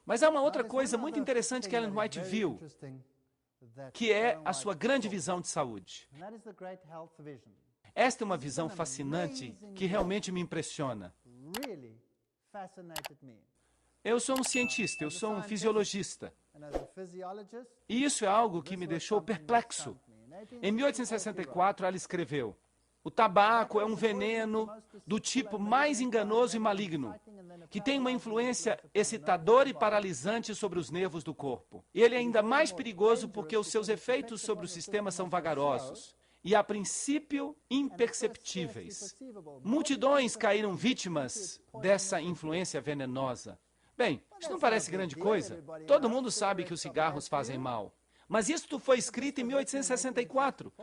Mas há uma outra coisa muito interessante que Ellen White viu, que é a sua grande visão de saúde. Esta é uma visão fascinante que realmente me impressiona. Eu sou um cientista, eu sou um fisiologista. E isso é algo que me deixou perplexo. Em 1864, ela escreveu: o tabaco é um veneno do tipo mais enganoso e maligno, que tem uma influência excitadora e paralisante sobre os nervos do corpo. Ele é ainda mais perigoso porque os seus efeitos sobre o sistema são vagarosos e, a princípio, imperceptíveis. Multidões caíram vítimas dessa influência venenosa. Bem, isso não parece grande coisa. Todo mundo sabe que os cigarros fazem mal. Mas isto foi escrito em 1864,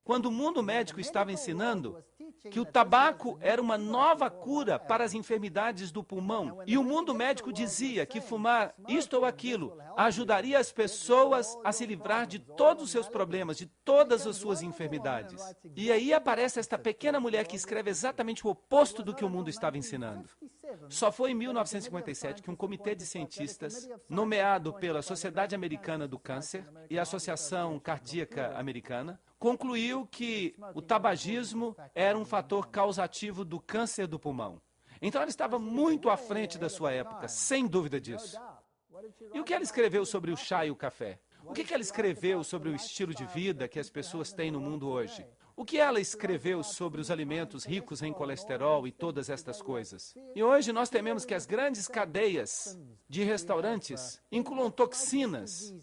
quando o mundo médico estava ensinando que o tabaco era uma nova cura para as enfermidades do pulmão. E o mundo médico dizia que fumar isto ou aquilo ajudaria as pessoas a se livrar de todos os seus problemas, de todas as suas enfermidades. E aí aparece esta pequena mulher que escreve exatamente o oposto do que o mundo estava ensinando. Só foi em 1957 que um comitê de cientistas, nomeado pela Sociedade Americana do Câncer e a Associação Cardíaca Americana, concluiu que o tabagismo era um fator causativo do câncer do pulmão. Então ela estava muito à frente da sua época, sem dúvida disso. E o que ela escreveu sobre o chá e o café? O que ela escreveu sobre o estilo de vida que as pessoas têm no mundo hoje? O que ela escreveu sobre os alimentos ricos em colesterol e todas estas coisas? E hoje nós tememos que as grandes cadeias de restaurantes incluam toxinas.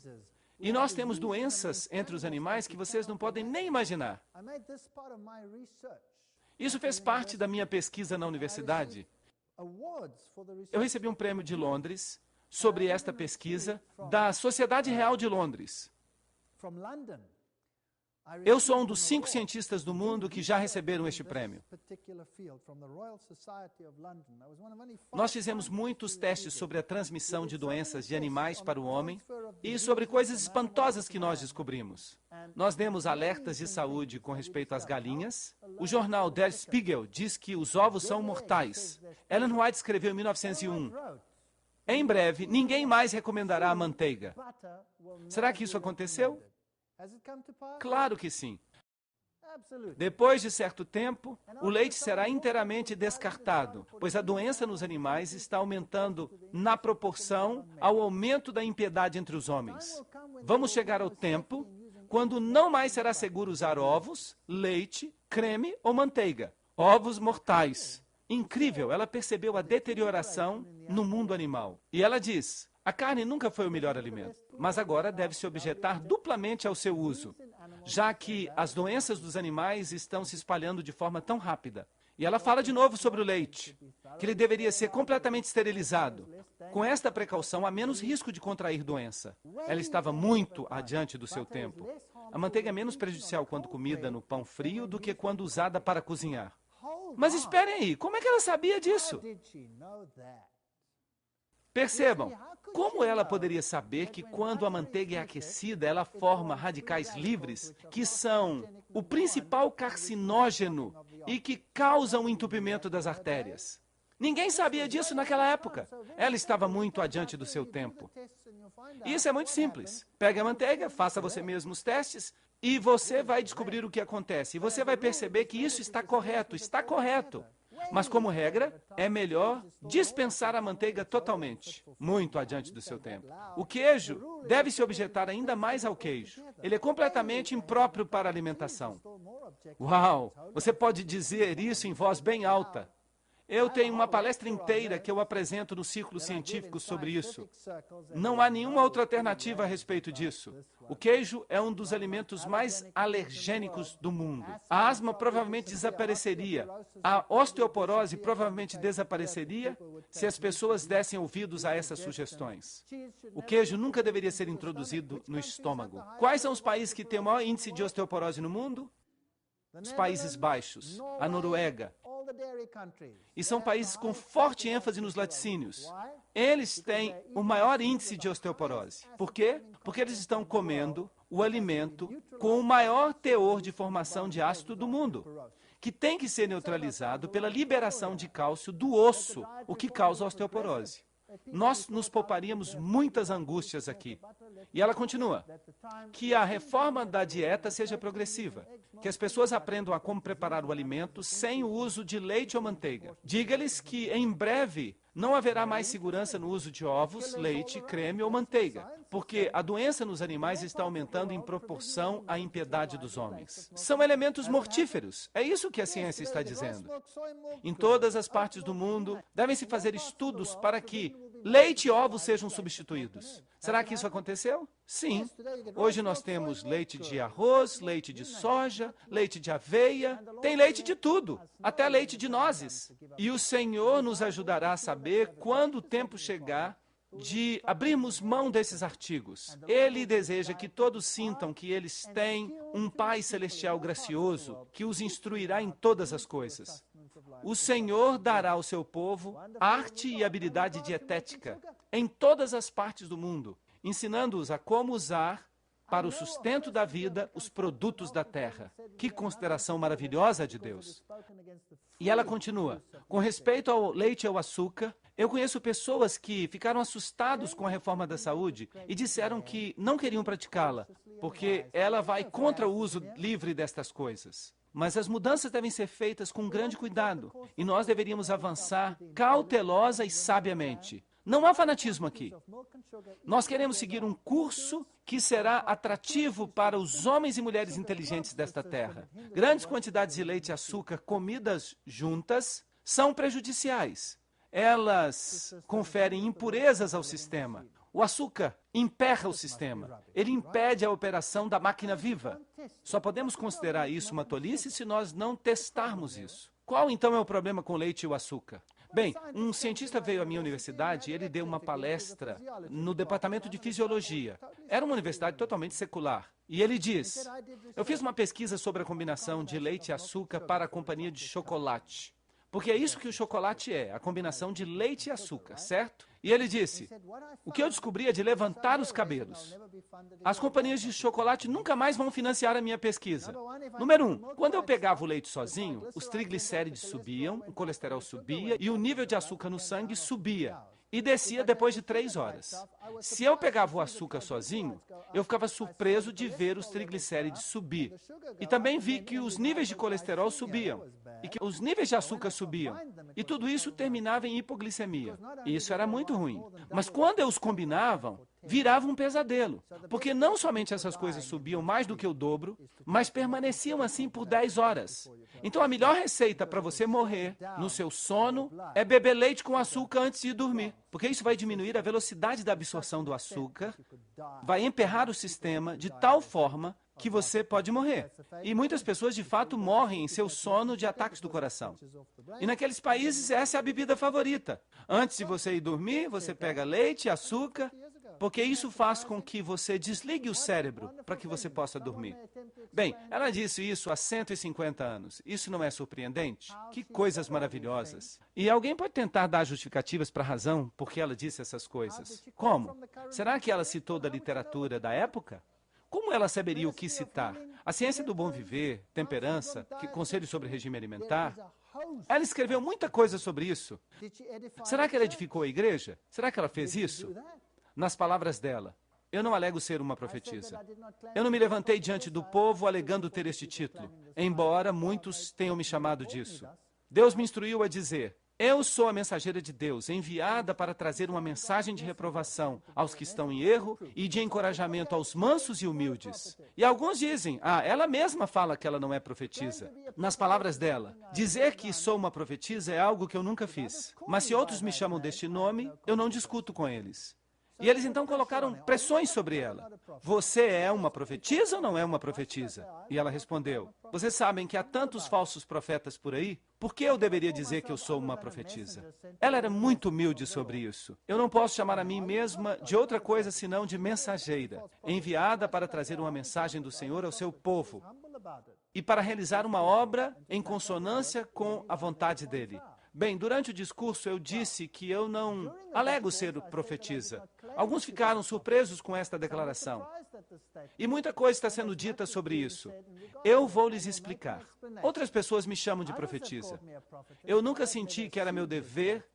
E nós temos doenças entre os animais que vocês não podem nem imaginar. Isso fez parte da minha pesquisa na universidade. Eu recebi um prêmio de Londres sobre esta pesquisa da Sociedade Real de Londres. Eu sou um dos 5 cientistas do mundo que já receberam este prêmio. Nós fizemos muitos testes sobre a transmissão de doenças de animais para o homem e sobre coisas espantosas que nós descobrimos. Nós demos alertas de saúde com respeito às galinhas. O jornal Der Spiegel diz que os ovos são mortais. Ellen White escreveu em 1901: em breve, ninguém mais recomendará a manteiga. Será que isso aconteceu? Claro que sim. Depois de certo tempo, o leite será inteiramente descartado, pois a doença nos animais está aumentando na proporção ao aumento da impiedade entre os homens. Vamos chegar ao tempo quando não mais será seguro usar ovos, leite, creme ou manteiga. Ovos mortais. Incrível, ela percebeu a deterioração no mundo animal. E ela diz: a carne nunca foi o melhor alimento, mas agora deve se objetar duplamente ao seu uso, já que as doenças dos animais estão se espalhando de forma tão rápida. E ela fala de novo sobre o leite, que ele deveria ser completamente esterilizado. Com esta precaução, há menos risco de contrair doença. Ela estava muito adiante do seu tempo. A manteiga é menos prejudicial quando comida no pão frio do que quando usada para cozinhar. Mas esperem aí, como é que ela sabia disso? Percebam, como ela poderia saber que quando a manteiga é aquecida, ela forma radicais livres, que são o principal carcinógeno e que causam o entupimento das artérias? Ninguém sabia disso naquela época. Ela estava muito adiante do seu tempo. E isso é muito simples. Pegue a manteiga, faça você mesmo os testes e você vai descobrir o que acontece. E você vai perceber que isso está correto, está correto. Mas, como regra, é melhor dispensar a manteiga totalmente, muito adiante do seu tempo. O queijo deve se objetar ainda mais ao queijo. Ele é completamente impróprio para a alimentação. Uau! Você pode dizer isso em voz bem alta. Eu tenho uma palestra inteira que eu apresento no círculo científico sobre isso. Não há nenhuma outra alternativa a respeito disso. O queijo é um dos alimentos mais alergênicos do mundo. A asma provavelmente desapareceria. A osteoporose provavelmente desapareceria se as pessoas dessem ouvidos a essas sugestões. O queijo nunca deveria ser introduzido no estômago. Quais são os países que têm o maior índice de osteoporose no mundo? Os Países Baixos, a Noruega. E são países com forte ênfase nos laticínios. Eles têm o maior índice de osteoporose. Por quê? Porque eles estão comendo o alimento com o maior teor de formação de ácido do mundo, que tem que ser neutralizado pela liberação de cálcio do osso, o que causa osteoporose. nós nos pouparíamos muitas angústias aqui. E ela continua, que a reforma da dieta seja progressiva, que as pessoas aprendam a como preparar o alimento sem o uso de leite ou manteiga. Diga-lhes que, em breve, não haverá mais segurança no uso de ovos, leite, creme ou manteiga, porque a doença nos animais está aumentando em proporção à impiedade dos homens. São elementos mortíferos. É isso que a ciência está dizendo. Em todas as partes do mundo, devem-se fazer estudos para que leite e ovos sejam substituídos. Será que isso aconteceu? Sim. Hoje nós temos leite de arroz, leite de soja, leite de aveia, tem leite de tudo, até leite de nozes. E o Senhor nos ajudará a saber quando o tempo chegar de abrirmos mão desses artigos. Ele deseja que todos sintam que eles têm um Pai Celestial gracioso que os instruirá em todas as coisas. O Senhor dará ao seu povo arte e habilidade dietética em todas as partes do mundo, ensinando-os a como usar para o sustento da vida os produtos da terra. Que consideração maravilhosa de Deus! E ela continua, com respeito ao leite e ao açúcar, eu conheço pessoas que ficaram assustados com a reforma da saúde e disseram que não queriam praticá-la, porque ela vai contra o uso livre destas coisas. Mas as mudanças devem ser feitas com grande cuidado, e nós deveríamos avançar cautelosa e sabiamente. Não há fanatismo aqui. Nós queremos seguir um curso que será atrativo para os homens e mulheres inteligentes desta terra. Grandes quantidades de leite e açúcar comidas juntas são prejudiciais. Elas conferem impurezas ao sistema. O açúcar emperra o sistema. Ele impede a operação da máquina viva. Só podemos considerar isso uma tolice se nós não testarmos isso. Qual, então, é o problema com o leite e o açúcar? Bem, um cientista veio à minha universidade e ele deu uma palestra no departamento de fisiologia. Era uma universidade totalmente secular. E ele diz, eu fiz uma pesquisa sobre a combinação de leite e açúcar para a companhia de chocolate. Porque é isso que o chocolate é, a combinação de leite e açúcar, certo? E ele disse, o que eu descobri é de levantar os cabelos. As companhias de chocolate nunca mais vão financiar a minha pesquisa. Número 1, quando eu pegava o leite sozinho, os triglicérides subiam, o colesterol subia e o nível de açúcar no sangue subia. E descia depois de 3 horas. Se eu pegava o açúcar sozinho, eu ficava surpreso de ver os triglicérides subir. E também vi que os níveis de colesterol subiam. E que os níveis de açúcar subiam. E tudo isso terminava em hipoglicemia. E isso era muito ruim. Mas quando eu os combinavam, virava um pesadelo. Porque não somente essas coisas subiam mais do que o dobro, mas permaneciam assim por 10 horas. Então a melhor receita para você morrer no seu sono é beber leite com açúcar antes de dormir. Porque isso vai diminuir a velocidade da absorção do açúcar, vai emperrar o sistema de tal forma que você pode morrer. E muitas pessoas, de fato, morrem em seu sono de ataques do coração. E naqueles países, essa é a bebida favorita. Antes de você ir dormir, você pega leite e açúcar, porque isso faz com que você desligue o cérebro para que você possa dormir. Bem, ela disse isso há 150 anos. Isso não é surpreendente? Que coisas maravilhosas. E alguém pode tentar dar justificativas para a razão por que ela disse essas coisas. Como? Será que ela citou da literatura da época? Como ela saberia o que citar? A ciência do bom viver, temperança, conselhos sobre regime alimentar? Ela escreveu muita coisa sobre isso. Será que ela edificou a igreja? Será que ela fez isso? Nas palavras dela, eu não alego ser uma profetisa. Eu não me levantei diante do povo alegando ter este título, embora muitos tenham me chamado disso. Deus me instruiu a dizer, eu sou a mensageira de Deus, enviada para trazer uma mensagem de reprovação aos que estão em erro e de encorajamento aos mansos e humildes. E alguns dizem, ela mesma fala que ela não é profetisa. Nas palavras dela, dizer que sou uma profetisa é algo que eu nunca fiz. Mas se outros me chamam deste nome, eu não discuto com eles. E eles então colocaram pressões sobre ela. Você é uma profetisa ou não é uma profetisa? E ela respondeu, vocês sabem que há tantos falsos profetas por aí? Por que eu deveria dizer que eu sou uma profetisa? Ela era muito humilde sobre isso. Eu não posso chamar a mim mesma de outra coisa senão de mensageira, enviada para trazer uma mensagem do Senhor ao seu povo e para realizar uma obra em consonância com a vontade dele. Bem, durante o discurso eu disse que eu não alego ser profetisa. Alguns ficaram surpresos com esta declaração. E muita coisa está sendo dita sobre isso. Eu vou lhes explicar. Outras pessoas me chamam de profetisa. Eu nunca senti que era meu dever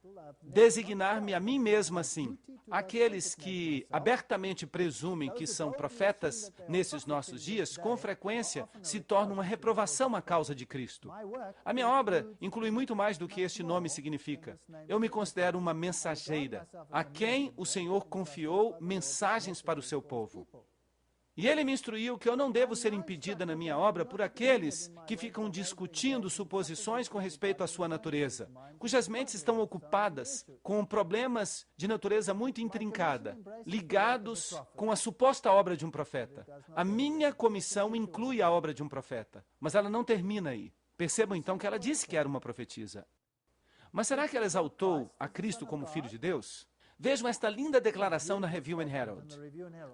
designar-me a mim mesma assim. Aqueles que abertamente presumem que são profetas nesses nossos dias, com frequência se tornam uma reprovação à causa de Cristo. A minha obra inclui muito mais do que este nome significa. Eu me considero uma mensageira, a quem o Senhor confiou mensagens para o seu povo. E ele me instruiu que eu não devo ser impedida na minha obra por aqueles que ficam discutindo suposições com respeito à sua natureza, cujas mentes estão ocupadas com problemas de natureza muito intrincada, ligados com a suposta obra de um profeta. A minha comissão inclui a obra de um profeta, mas ela não termina aí. Percebam então que ela disse que era uma profetisa. Mas será que ela exaltou a Cristo como Filho de Deus? Vejam esta linda declaração na Review and Herald.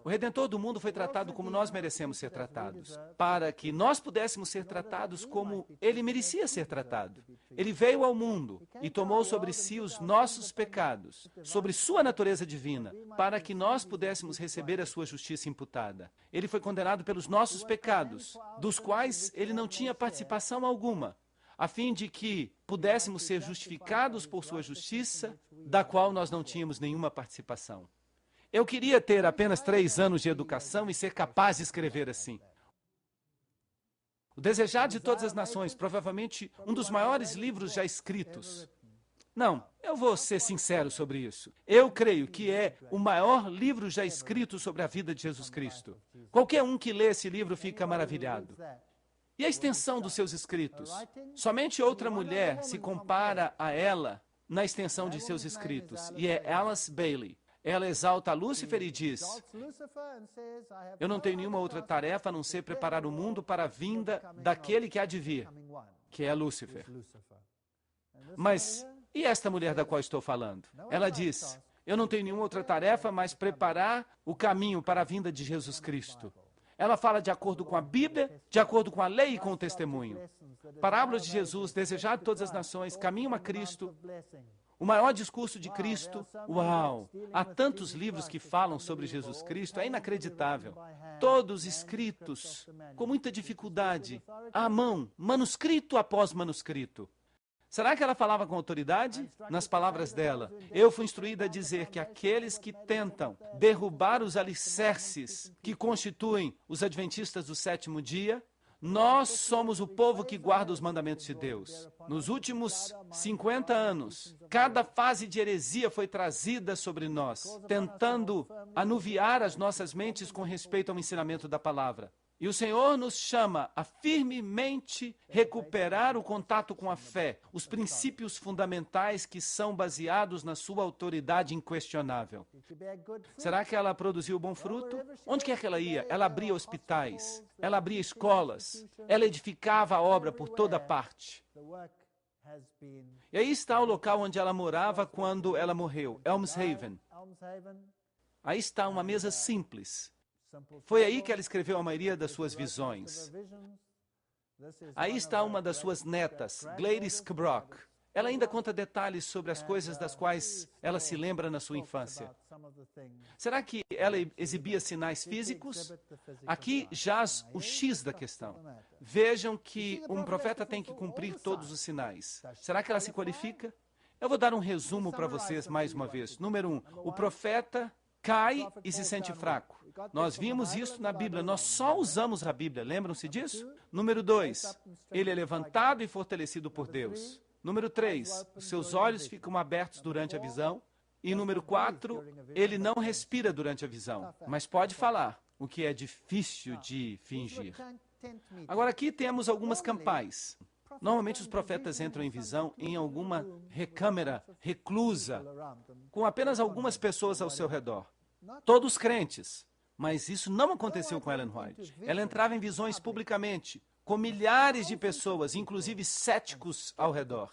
O Redentor do mundo foi tratado como nós merecemos ser tratados, para que nós pudéssemos ser tratados como ele merecia ser tratado. Ele veio ao mundo e tomou sobre si os nossos pecados, sobre sua natureza divina, para que nós pudéssemos receber a sua justiça imputada. Ele foi condenado pelos nossos pecados, dos quais ele não tinha participação alguma, a fim de que pudéssemos ser justificados por sua justiça, da qual nós não tínhamos nenhuma participação. Eu queria ter apenas 3 anos de educação e ser capaz de escrever assim. O Desejado de Todas as Nações, provavelmente um dos maiores livros já escritos. Não, eu vou ser sincero sobre isso. Eu creio que é o maior livro já escrito sobre a vida de Jesus Cristo. Qualquer um que lê esse livro fica maravilhado. E a extensão dos seus escritos? Somente outra mulher se compara a ela na extensão de seus escritos, e é Alice Bailey. Ela exalta Lúcifer e diz: eu não tenho nenhuma outra tarefa a não ser preparar o mundo para a vinda daquele que há de vir, que é Lúcifer. Mas, e esta mulher da qual estou falando? Ela diz: eu não tenho nenhuma outra tarefa mas preparar o caminho para a vinda de Jesus Cristo. Ela fala de acordo com a Bíblia, de acordo com a lei e com o testemunho. Parábolas de Jesus, Desejado de Todas as Nações, Caminho a Cristo, o maior discurso de Cristo. Uau! Há tantos livros que falam sobre Jesus Cristo, é inacreditável. Todos escritos com muita dificuldade, à mão, manuscrito após manuscrito. Será que ela falava com autoridade? Nas palavras dela, eu fui instruída a dizer que aqueles que tentam derrubar os alicerces que constituem os adventistas do 7º dia, nós somos o povo que guarda os mandamentos de Deus. Nos últimos 50 anos, cada fase de heresia foi trazida sobre nós, tentando anuviar as nossas mentes com respeito ao ensinamento da palavra. E o Senhor nos chama a firmemente recuperar o contato com a fé, os princípios fundamentais que são baseados na sua autoridade inquestionável. Será que ela produziu bom fruto? Onde quer que ela ia? Ela abria hospitais, ela abria escolas, ela edificava a obra por toda parte. E aí está o local onde ela morava quando ela morreu, Elms Haven. Aí está uma mesa simples. Foi aí que ela escreveu a maioria das suas visões. Aí está uma das suas netas, Gladys Kbrock. Ela ainda conta detalhes sobre as coisas das quais ela se lembra na sua infância. Será que ela exibia sinais físicos? Aqui jaz o X da questão. Vejam que um profeta tem que cumprir todos os sinais. Será que ela se qualifica? Eu vou dar um resumo para vocês mais uma vez. Número 1, o profeta cai e se sente fraco. Nós vimos isso na Bíblia, nós só usamos a Bíblia, lembram-se disso? Número 2, ele é levantado e fortalecido por Deus. Número 3, os seus olhos ficam abertos durante a visão. E número 4, ele não respira durante a visão, mas pode falar, o que é difícil de fingir. Agora aqui temos algumas campais. Normalmente os profetas entram em visão em alguma recâmara reclusa, com apenas algumas pessoas ao seu redor. Todos crentes. Mas isso não aconteceu com Ellen White. Ela entrava em visões publicamente, com milhares de pessoas, inclusive céticos ao redor.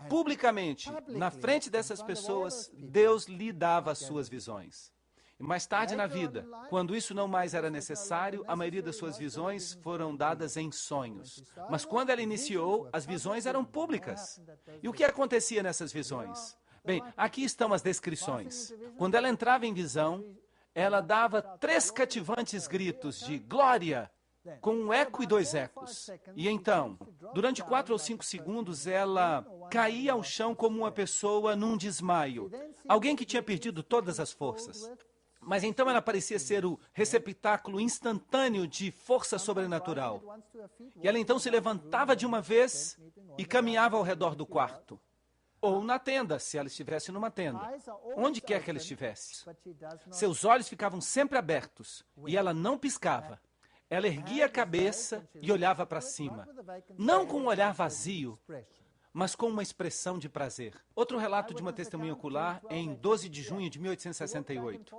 Publicamente, na frente dessas pessoas, Deus lhe dava as suas visões. E mais tarde na vida, quando isso não mais era necessário, a maioria das suas visões foram dadas em sonhos. Mas quando ela iniciou, as visões eram públicas. E o que acontecia nessas visões? Bem, aqui estão as descrições. Quando ela entrava em visão, ela dava 3 cativantes gritos de glória, com um eco e 2 ecos. E então, durante 4 ou 5 segundos, ela caía ao chão como uma pessoa num desmaio, alguém que tinha perdido todas as forças. Mas então ela parecia ser o receptáculo instantâneo de força sobrenatural. E ela então se levantava de uma vez e caminhava ao redor do quarto. Ou na tenda, se ela estivesse numa tenda. Onde quer que ela estivesse. Seus olhos ficavam sempre abertos e ela não piscava. Ela erguia a cabeça e olhava para cima. Não com um olhar vazio, mas com uma expressão de prazer. Outro relato de uma testemunha ocular é em 12 de junho de 1868.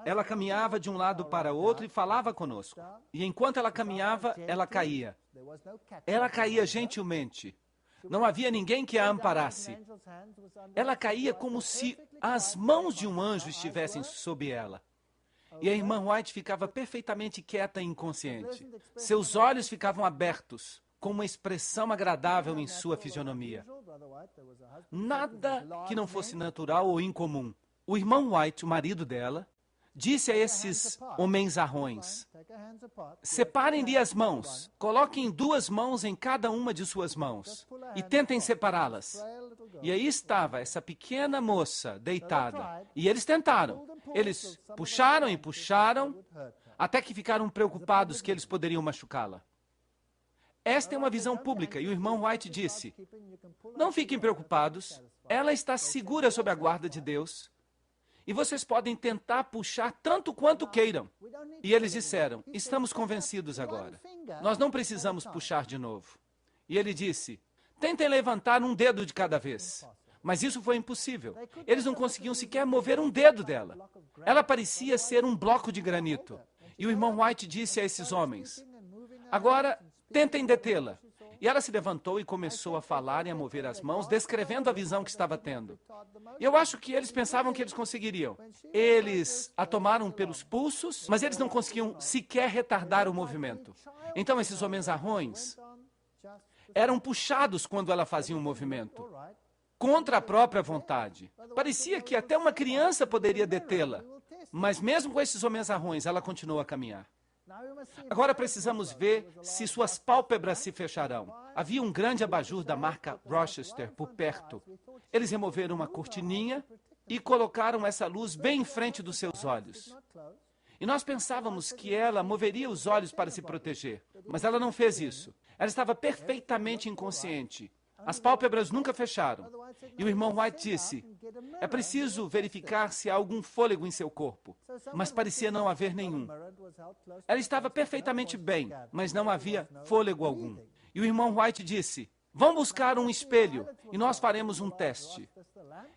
Ela caminhava de um lado para outro e falava conosco. E enquanto ela caminhava, ela caía. Ela caía gentilmente. Não havia ninguém que a amparasse. Ela caía como se as mãos de um anjo estivessem sob ela. E a irmã White ficava perfeitamente quieta e inconsciente. Seus olhos ficavam abertos, com uma expressão agradável em sua fisionomia. Nada que não fosse natural ou incomum. O irmão White, o marido dela, disse a esses homenzarrões: separem-lhe as mãos, coloquem 2 mãos em cada uma de suas mãos e tentem separá-las. E aí estava essa pequena moça deitada. E eles tentaram. Eles puxaram e puxaram, até que ficaram preocupados que eles poderiam machucá-la. Esta é uma visão pública, e o irmão White disse: não fiquem preocupados, ela está segura sob a guarda de Deus, e vocês podem tentar puxar tanto quanto queiram. E eles disseram: estamos convencidos agora. Nós não precisamos puxar de novo. E ele disse: tentem levantar um dedo de cada vez. Mas isso foi impossível. Eles não conseguiam sequer mover um dedo dela. Ela parecia ser um bloco de granito. E o irmão White disse a esses homens: agora, tentem detê-la. E ela se levantou e começou a falar e a mover as mãos, descrevendo a visão que estava tendo. E eu acho que eles pensavam que eles conseguiriam. Eles a tomaram pelos pulsos, mas eles não conseguiam sequer retardar o movimento. Então esses homenzarrões eram puxados quando ela fazia um movimento, contra a própria vontade. Parecia que até uma criança poderia detê-la. Mas mesmo com esses homenzarrões, ela continuou a caminhar. Agora precisamos ver se suas pálpebras se fecharão. Havia um grande abajur da marca Rochester por perto. Eles removeram uma cortininha e colocaram essa luz bem em frente dos seus olhos. E nós pensávamos que ela moveria os olhos para se proteger, mas ela não fez isso. Ela estava perfeitamente inconsciente. As pálpebras nunca fecharam. E o irmão White disse: é preciso verificar se há algum fôlego em seu corpo. Mas parecia não haver nenhum. Ela estava perfeitamente bem, mas não havia fôlego algum. E o irmão White disse: vão buscar um espelho e nós faremos um teste.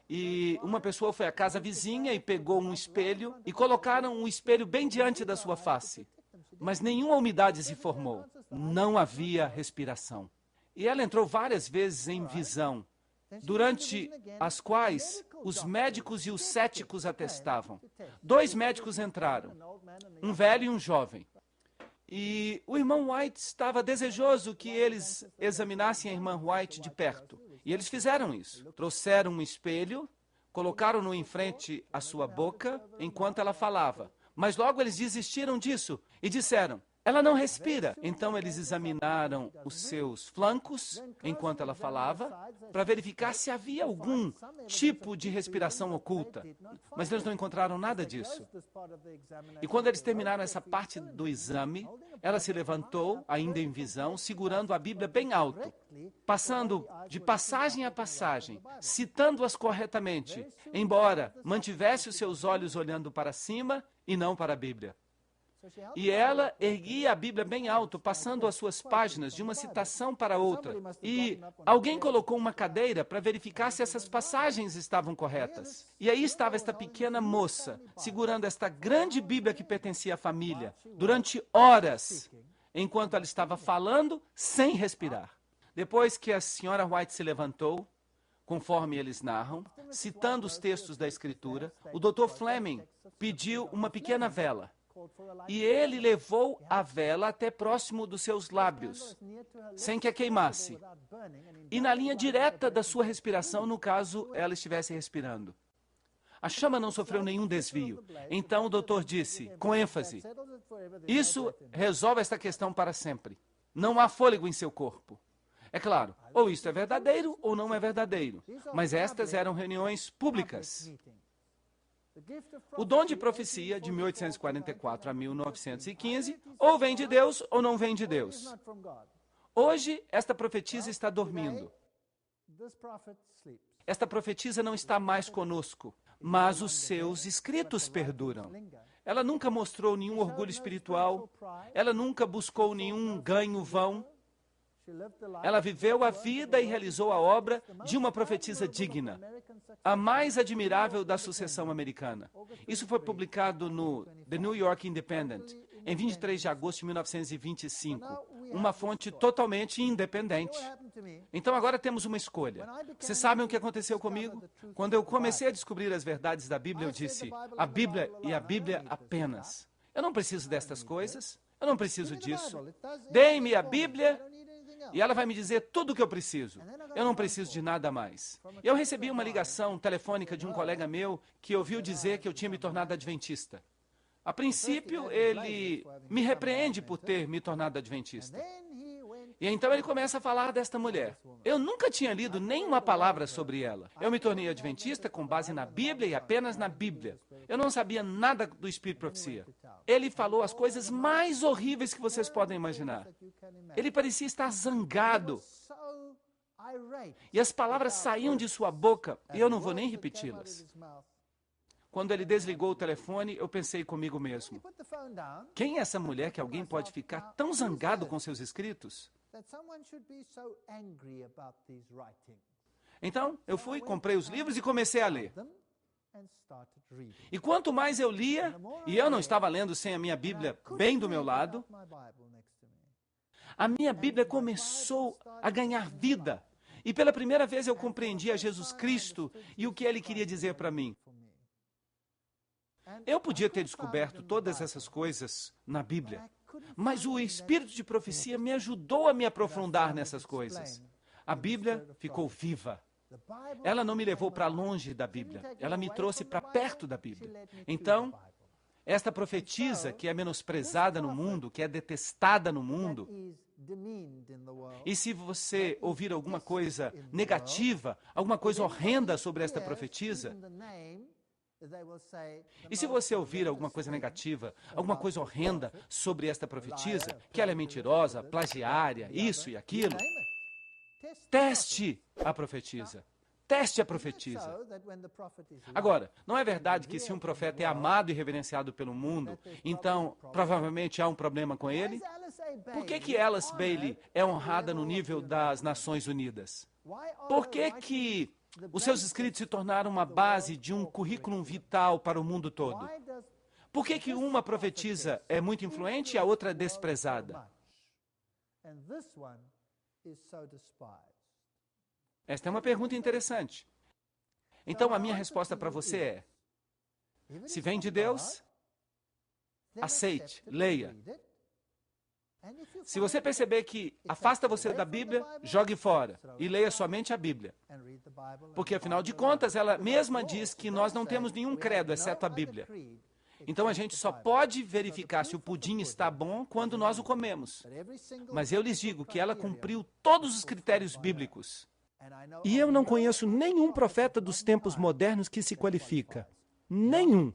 E uma pessoa foi à casa vizinha e pegou um espelho e colocaram um espelho bem diante da sua face. Mas nenhuma umidade se formou. Não havia respiração. E ela entrou várias vezes em visão, durante as quais os médicos e os céticos atestavam. 2 médicos entraram, um velho e um jovem. E o irmão White estava desejoso que eles examinassem a irmã White de perto. E eles fizeram isso. Trouxeram um espelho, colocaram-no em frente à sua boca enquanto ela falava. Mas logo eles desistiram disso e disseram: ela não respira. Então eles examinaram os seus flancos enquanto ela falava para verificar se havia algum tipo de respiração oculta. Mas eles não encontraram nada disso. E quando eles terminaram essa parte do exame, ela se levantou, ainda em visão, segurando a Bíblia bem alto, passando de passagem a passagem, citando-as corretamente, embora mantivesse os seus olhos olhando para cima e não para a Bíblia. E ela erguia a Bíblia bem alto, passando as suas páginas de uma citação para outra. E alguém colocou uma cadeira para verificar se essas passagens estavam corretas. E aí estava esta pequena moça, segurando esta grande Bíblia que pertencia à família, durante horas, enquanto ela estava falando, sem respirar. Depois que a senhora White se levantou, conforme eles narram, citando os textos da Escritura, o Dr. Fleming pediu uma pequena vela. E ele levou a vela até próximo dos seus lábios, sem que a queimasse. E na linha direta da sua respiração, no caso, ela estivesse respirando. A chama não sofreu nenhum desvio. Então o doutor disse, com ênfase: isso resolve esta questão para sempre. Não há fôlego em seu corpo. É claro, ou isto é verdadeiro ou não é verdadeiro. Mas estas eram reuniões públicas. O dom de profecia, de 1844 a 1915, ou vem de Deus ou não vem de Deus. Hoje, esta profetisa está dormindo. Esta profetisa não está mais conosco, mas os seus escritos perduram. Ela nunca mostrou nenhum orgulho espiritual, ela nunca buscou nenhum ganho vão. Ela viveu a vida e realizou a obra de uma profetisa digna, a mais admirável da sucessão americana. Isso foi publicado no The New York Independent, em 23 de agosto de 1925, uma fonte totalmente independente. Então agora temos uma escolha. Vocês sabem o que aconteceu comigo? Quando eu comecei a descobrir as verdades da Bíblia, eu disse, a Bíblia e a Bíblia apenas. Eu não preciso destas coisas, eu não preciso disso. Dê-me a Bíblia e ela vai me dizer tudo o que eu preciso. Eu não preciso de nada mais. Eu recebi uma ligação telefônica de um colega meu que ouviu dizer que eu tinha me tornado adventista. A princípio, ele me repreende por ter me tornado adventista. E então ele começa a falar desta mulher. Eu nunca tinha lido nenhuma palavra sobre ela. Eu me tornei adventista com base na Bíblia e apenas na Bíblia. Eu não sabia nada do Espírito de Profecia. Ele falou as coisas mais horríveis que vocês podem imaginar. Ele parecia estar zangado. E as palavras saíam de sua boca, e eu não vou nem repeti-las. Quando ele desligou o telefone, eu pensei comigo mesmo, quem é essa mulher que alguém pode ficar tão zangado com seus escritos? Então, eu fui, comprei os livros e comecei a ler. E quanto mais eu lia, e eu não estava lendo sem a minha Bíblia bem do meu lado, a minha Bíblia começou a ganhar vida. E pela primeira vez eu compreendi a Jesus Cristo e o que ele queria dizer para mim. Eu podia ter descoberto todas essas coisas na Bíblia, mas o Espírito de Profecia me ajudou a me aprofundar nessas coisas. A Bíblia ficou viva. Ela não me levou para longe da Bíblia, ela me trouxe para perto da Bíblia. Então, esta profetisa que é menosprezada no mundo, que é detestada no mundo, e se você ouvir alguma coisa negativa, alguma coisa horrenda sobre esta profetisa, e se você ouvir alguma coisa negativa, alguma coisa horrenda sobre esta profetisa, que ela é mentirosa, plagiária, isso e aquilo, teste a profetisa. Teste a profetisa. Agora, não é verdade que se um profeta é amado e reverenciado pelo mundo, então provavelmente há um problema com ele? Por que Alice Bailey é honrada no nível das Nações Unidas? Por que os seus escritos se tornaram uma base de um currículo vital para o mundo todo? Por que uma profetisa é muito influente e a outra é desprezada? Esta é uma pergunta interessante. Então, a minha resposta para você é, se vem de Deus, aceite, leia. Se você perceber que afasta você da Bíblia, jogue fora e leia somente a Bíblia. Porque, afinal de contas, ela mesma diz que nós não temos nenhum credo, exceto a Bíblia. Então, a gente só pode verificar se o pudim está bom quando nós o comemos. Mas eu lhes digo que ela cumpriu todos os critérios bíblicos. E eu não conheço nenhum profeta dos tempos modernos que se qualifica. Nenhum.